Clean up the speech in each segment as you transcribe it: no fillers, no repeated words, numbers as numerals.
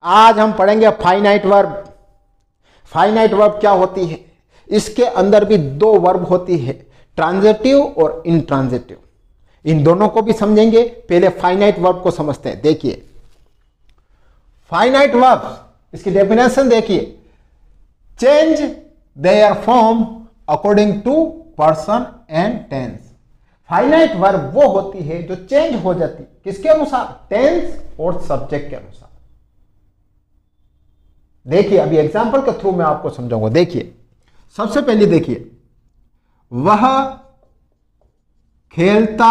आज हम पढ़ेंगे फाइनाइट वर्ब। फाइनाइट वर्ब क्या होती है? इसके अंदर भी दो वर्ब होती है, ट्रांजिटिव और इंट्रांजिटिव। इन दोनों को भी समझेंगे। पहले फाइनाइट वर्ब को समझते हैं। देखिए फाइनाइट वर्ब, इसकी डेफिनेशन देखिए, change their form according to person and tense. Finite verb वो होती है जो चेंज हो जाती, किसके अनुसार? टेंस और सब्जेक्ट के अनुसार। देखिए अभी एग्जांपल के थ्रू मैं आपको समझाऊंगा। देखिए सबसे पहले देखिए, वह खेलता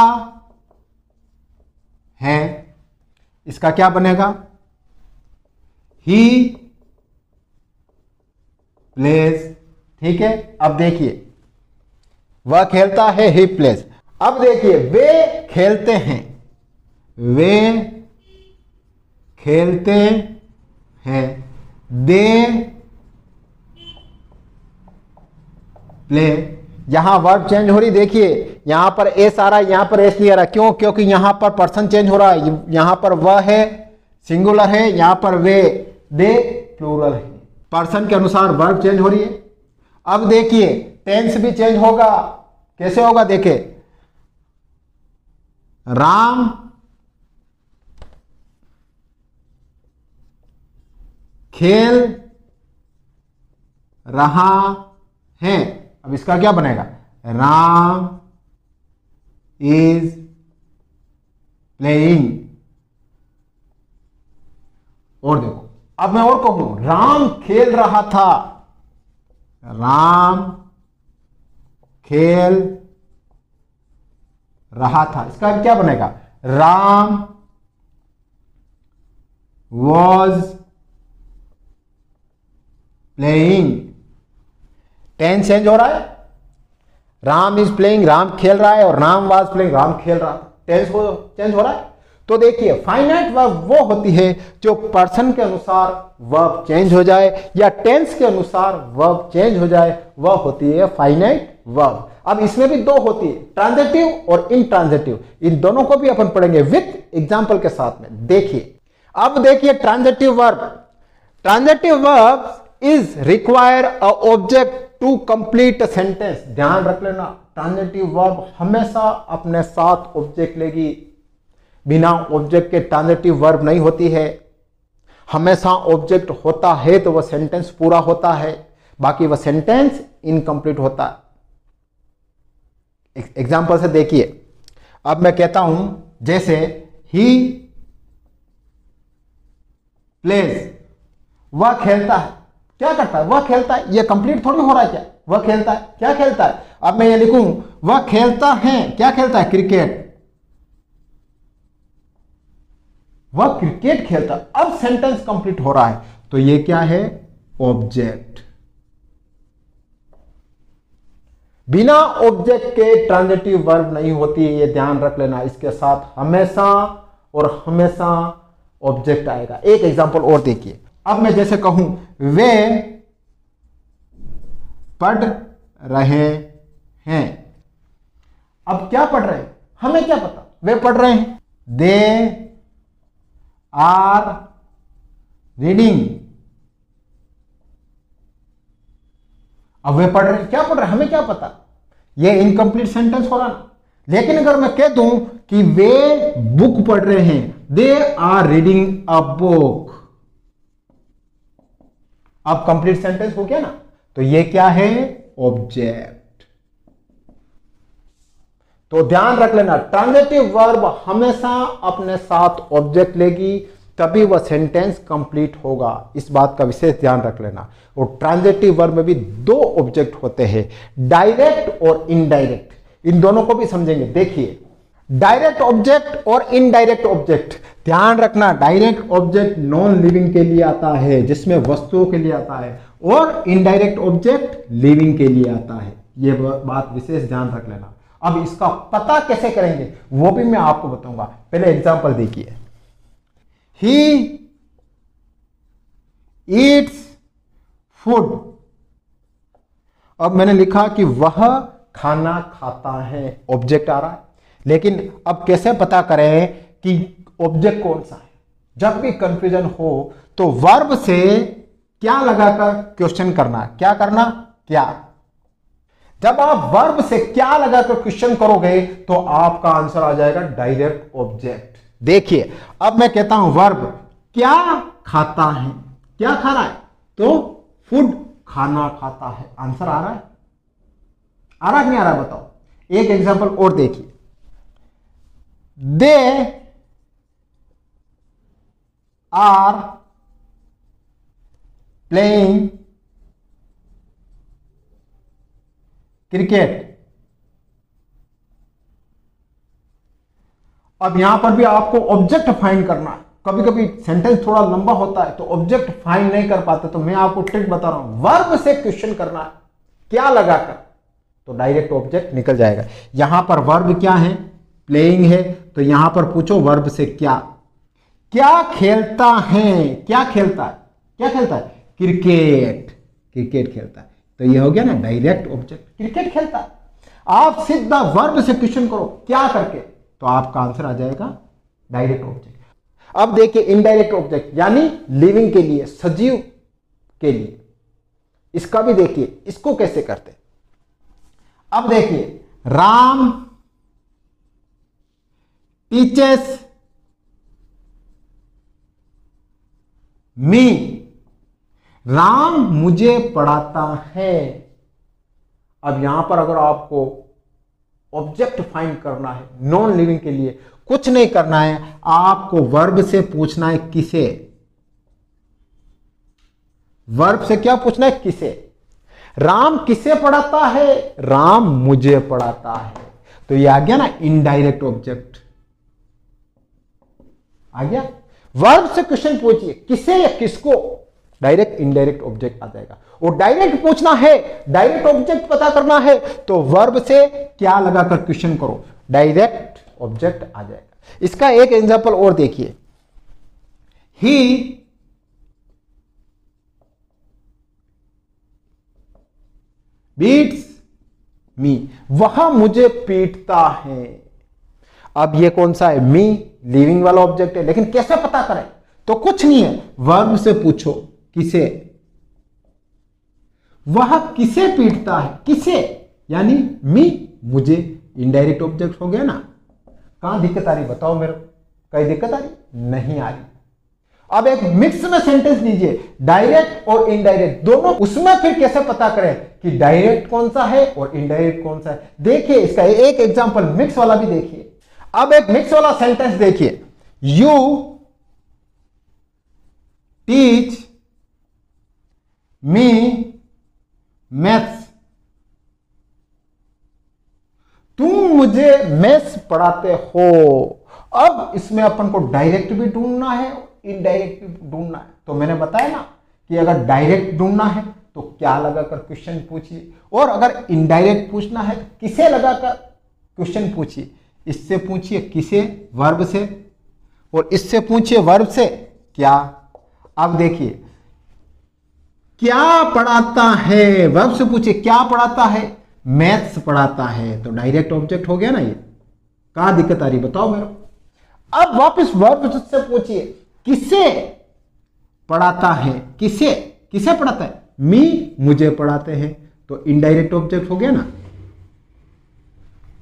है, इसका क्या बनेगा? He plays. ठीक है, अब देखिए वह खेलता है, ही प्लेज। अब देखिए वे खेलते हैं, वे खेलते हैं, दे प्ले। यहां वर्ब चेंज हो रही, देखिए यहां पर एस आ रहा है, यहां पर एस नहीं आ रहा। क्यों? क्योंकि यहां पर पर्सन चेंज हो रहा है। यहां पर वह है सिंगुलर है, यहां पर वे दे प्लूरल है। पर्सन के अनुसार वर्ब चेंज हो रही है। अब देखिए टेंस भी चेंज होगा। कैसे होगा? देखिए राम खेल रहा है। अब इसका क्या बनेगा? Ram is playing. और देखो अब मैं और कहूं, राम खेल रहा था, राम खेल रहा था। इसका क्या बनेगा? Ram was playing. Tense change हो रहा है, राम इज प्लेइंग, राम खेल रहा है, और राम वाज प्लेइंग, राम खेल रहा था। टेंस चेंज हो रहा है। तो देखिए फाइनाइट वर्ब वो होती है जो पर्सन के अनुसार वर्ब चेंज हो जाए या टेंस के अनुसार वर्ब चेंज हो जाए, वह होती है फाइनाइट वर्ब। अब इसमें भी दो होती है, ट्रांजिटिव और इंट्रांजिटिव। इन दोनों को भी अपन पढ़ेंगे विथ एग्जांपल के साथ में। देखिए अब देखिए transitive verb. Transitive verb is require a object to complete a sentence. ध्यान रख लेना, ट्रांजिटिव वर्ब हमेशा अपने साथ ऑब्जेक्ट लेगी। बिना ऑब्जेक्ट के ट्रांजिटिव वर्ब नहीं होती है। हमेशा ऑब्जेक्ट होता है तो वह सेंटेंस पूरा होता है, बाकी वह सेंटेंस इनकम्प्लीट होता है। एग्जांपल से देखिए, अब मैं कहता हूं जैसे ही प्लेज, वह खेलता है। क्या करता है? वह खेलता है। यह कंप्लीट थोड़ी हो रहा है। क्या वह खेलता है? क्या खेलता है? अब मैं ये लिखूं, वह खेलता है, क्या खेलता है? क्रिकेट। वह क्रिकेट खेलता। अब सेंटेंस कंप्लीट हो रहा है, तो ये क्या है? ऑब्जेक्ट। बिना ऑब्जेक्ट के ट्रांजिटिव वर्ब नहीं होती है, ये ध्यान रख लेना। इसके साथ हमेशा और हमेशा ऑब्जेक्ट आएगा। एक एग्जांपल और देखिए, अब मैं जैसे कहूं वे पढ़ रहे हैं। अब क्या पढ़ रहे हैं? हमें क्या पता? वे पढ़ रहे हैं। They are reading. अब वे पढ़ रहे हैं। क्या पढ़ रहे हैं? हमें क्या पता? ये इनकम्प्लीट सेंटेंस हो रहा ना। लेकिन अगर मैं कह दूं कि वे बुक पढ़ रहे हैं, they are reading a book, अब कंप्लीट सेंटेंस हो गया ना। तो ये क्या है? ऑब्जेक्ट। तो ध्यान रख लेना, ट्रांजिटिव वर्ब हमेशा अपने साथ ऑब्जेक्ट लेगी, तभी वह सेंटेंस कंप्लीट होगा। इस बात का विशेष ध्यान रख लेना। और ट्रांजिटिव वर्ब में भी दो ऑब्जेक्ट होते हैं, डायरेक्ट और इनडायरेक्ट। इन दोनों को भी समझेंगे। देखिए डायरेक्ट ऑब्जेक्ट और इनडायरेक्ट ऑब्जेक्ट, ध्यान रखना। डायरेक्ट ऑब्जेक्ट नॉन लिविंग के लिए आता है, जिसमें वस्तुओं के लिए आता है, और इनडायरेक्ट ऑब्जेक्ट लिविंग के लिए आता है। यह बात विशेष ध्यान रख लेना। अब इसका पता कैसे करेंगे वो भी मैं आपको बताऊंगा। पहले एग्जांपल देखिए, ही ईट्स फूड। अब मैंने लिखा कि वह खाना खाता है, ऑब्जेक्ट आ रहा है। लेकिन अब कैसे पता करें कि ऑब्जेक्ट कौन सा है? जब भी कंफ्यूजन हो तो वर्ब से क्या लगाकर क्वेश्चन करना। क्या करना? क्या। जब आप वर्ब से क्या लगाकर क्वेश्चन करोगे तो आपका आंसर आ जाएगा डायरेक्ट ऑब्जेक्ट। देखिए, अब मैं कहता हूं वर्ब क्या खाता है, क्या खा रहा है, तो फूड, खाना खाता है। आंसर आ रहा है? आ रहा है नहीं आ रहा है? बताओ। एक एग्जांपल और देखिए, दे आर प्लेइंग क्रिकेट। अब यहां पर भी आपको ऑब्जेक्ट फाइंड करना है। कभी कभी सेंटेंस थोड़ा लंबा होता है तो ऑब्जेक्ट फाइंड नहीं कर पाते, तो मैं आपको ट्रिक बता रहा हूं, वर्ब से क्वेश्चन करना है क्या लगाकर, तो डायरेक्ट ऑब्जेक्ट निकल जाएगा। यहां पर वर्ब क्या है? प्लेइंग है, तो यहां पर पूछो वर्ब से क्या। क्या खेलता है? क्या खेलता है? क्या खेलता है? क्रिकेट। क्रिकेट खेलता है, तो ये हो गया ना डायरेक्ट ऑब्जेक्ट, क्रिकेट खेलता है। आप सीधा वर्ब से क्वेश्चन करो क्या करके, तो आपका आंसर आ जाएगा डायरेक्ट ऑब्जेक्ट। अब देखिए इनडायरेक्ट ऑब्जेक्ट, यानी लिविंग के लिए, सजीव के लिए, इसका भी देखिए इसको कैसे करते। अब देखिए, राम टीचर्स मी। राम मुझे पढ़ाता है। अब यहां पर अगर आपको ऑब्जेक्ट फाइंड करना है नॉन लिविंग के लिए, कुछ नहीं करना है, आपको वर्ब से पूछना है किसे। वर्ब से क्या पूछना है? किसे। राम किसे पढ़ाता है? राम मुझे पढ़ाता है, तो ये आ गया ना इनडायरेक्ट ऑब्जेक्ट आ गया। वर्ब से क्वेश्चन पूछिए किसे या किसको, डायरेक्ट इनडायरेक्ट ऑब्जेक्ट आ जाएगा। और डायरेक्ट पूछना है, डायरेक्ट ऑब्जेक्ट पता करना है, तो वर्ब से क्या लगाकर क्वेश्चन करो, डायरेक्ट ऑब्जेक्ट आ जाएगा। इसका एक एग्जांपल और देखिए, ही बीट्स मी। वह मुझे पीटता है। अब ये कौन सा है? मी, लिविंग वाला ऑब्जेक्ट है, लेकिन कैसे पता करें? तो कुछ नहीं है, वर्ब से पूछो किसे। वह किसे पीटता है? किसे यानी मी, मुझे, इनडायरेक्ट ऑब्जेक्ट हो गया ना। कहां दिक्कत आ रही बताओ मेरे को? कहीं दिक्कत आ रही? नहीं आ रही। अब एक मिक्स में सेंटेंस लीजिए, डायरेक्ट और इनडायरेक्ट दोनों, उसमें फिर कैसे पता करें कि डायरेक्ट कौन सा है और इनडायरेक्ट कौन सा है। देखिए इसका एक एग्जांपल मिक्स वाला भी देखिए। अब एक मिक्स वाला सेंटेंस देखिए, यू टीच मी मैथ्स। तुम मुझे मैथ्स पढ़ाते हो। अब इसमें अपन को डायरेक्ट भी ढूंढना है, इनडायरेक्ट भी ढूंढना है। तो मैंने बताया ना कि अगर डायरेक्ट ढूंढना है तो क्या लगाकर क्वेश्चन पूछिए, और अगर इनडायरेक्ट पूछना है किसे लगाकर क्वेश्चन पूछिए। इससे पूछिए किसे, वर्ब से, और इससे पूछिए वर्ब से क्या। अब देखिए, क्या पढ़ाता है, वर्ब से पूछिए क्या पढ़ाता है, मैथ्स पढ़ाता है, तो डायरेक्ट ऑब्जेक्ट हो गया ना। ये कहां दिक्कत आ रही बताओ मेरे को। अब वापस वर्ब से पूछिए किसे पढ़ाता है, किसे, किसे पढ़ाता है, मी, मुझे पढ़ाते हैं, तो इनडायरेक्ट ऑब्जेक्ट हो गया ना।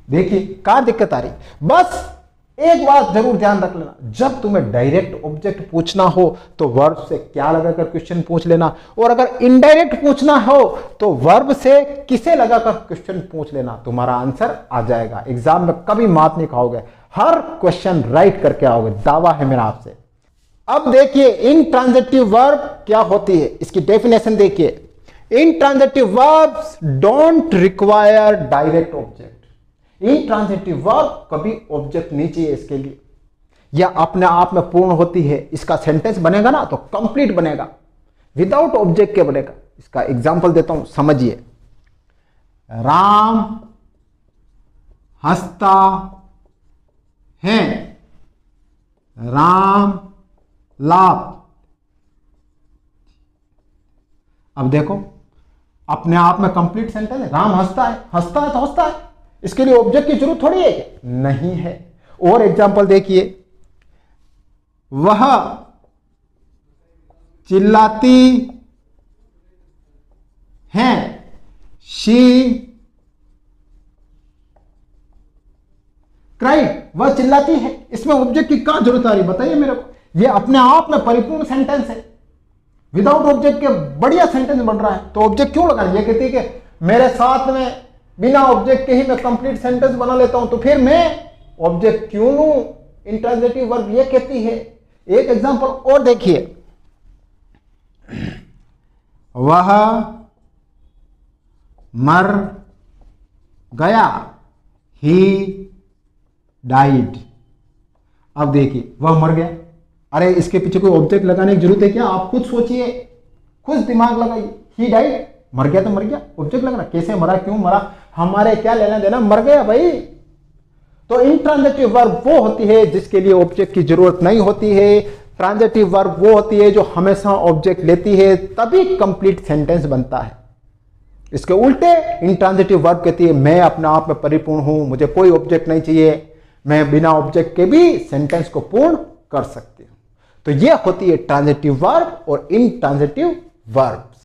देखिए कहां दिक्कत आ रही। बस एक बात जरूर ध्यान रख लेना, जब तुम्हें डायरेक्ट ऑब्जेक्ट पूछना हो तो वर्ब से क्या लगाकर क्वेश्चन पूछ लेना, और अगर इनडायरेक्ट पूछना हो तो वर्ब से किसे लगाकर क्वेश्चन पूछ लेना, तुम्हारा आंसर आ जाएगा। एग्जाम में कभी मात नहीं खाओगे, हर क्वेश्चन राइट करके आओगे, दावा है मेरा आपसे। अब देखिए इनट्रांजिटिव वर्ब क्या होती है, इसकी डेफिनेशन देखिए। Intransitive verbs don't require direct object. Intransitive verb कभी ऑब्जेक्ट नहीं चाहिए इसके लिए, यह अपने आप में पूर्ण होती है। इसका सेंटेंस बनेगा ना तो कंप्लीट बनेगा, विदाउट ऑब्जेक्ट के बनेगा। इसका एग्जांपल देता हूं, समझिए। राम हंसता है, राम लाफ। अब देखो अपने आप में कंप्लीट सेंटेंस है। राम हंसता है, हंसता है तो हंसता है, इसके लिए ऑब्जेक्ट की जरूरत थोड़ी है, नहीं है। और एग्जांपल देखिए, वह चिल्लाती हैं, शी क्राइड, वह चिल्लाती है। इसमें ऑब्जेक्ट की क्या जरूरत आ रही बताइए मेरे को। ये अपने आप में परिपूर्ण सेंटेंस है, विदाउट ऑब्जेक्ट के बढ़िया सेंटेंस बन रहा है। तो ऑब्जेक्ट क्यों लगाना? ये कहती है कि मेरे साथ में बिना ऑब्जेक्ट के ही मैं कंप्लीट सेंटेंस बना लेता हूं, तो फिर मैं ऑब्जेक्ट क्यों लूं? इंट्रांजिटिव वर्ब ये कहती है। एक एग्जांपल और देखिए, वह मर गया, ही डाइड। अब देखिए, वह मर गया, अरे इसके पीछे कोई ऑब्जेक्ट लगाने की जरूरत है क्या? आप खुद सोचिए, खुद दिमाग लगाइए। ही डाइड, मर गया तो मर गया, ऑब्जेक्ट लगाना, कैसे मरा, क्यों मरा, हमारे क्या लेना देना, मर गया भाई। तो इंट्रांजिटिव वर्ब वो होती है जिसके लिए ऑब्जेक्ट की जरूरत नहीं होती है। ट्रांजिटिव वर्ब वो होती है जो हमेशा ऑब्जेक्ट लेती है, तभी कंप्लीट सेंटेंस बनता है। इसके उल्टे इंट्रांजिटिव वर्ब कहती है मैं अपने आप में परिपूर्ण हूं, मुझे कोई ऑब्जेक्ट नहीं चाहिए, मैं बिना ऑब्जेक्ट के भी सेंटेंस को पूर्ण कर सकती हूं। तो यह होती है ट्रांजिटिव वर्ब और इंट्रांजिटिव वर्ब।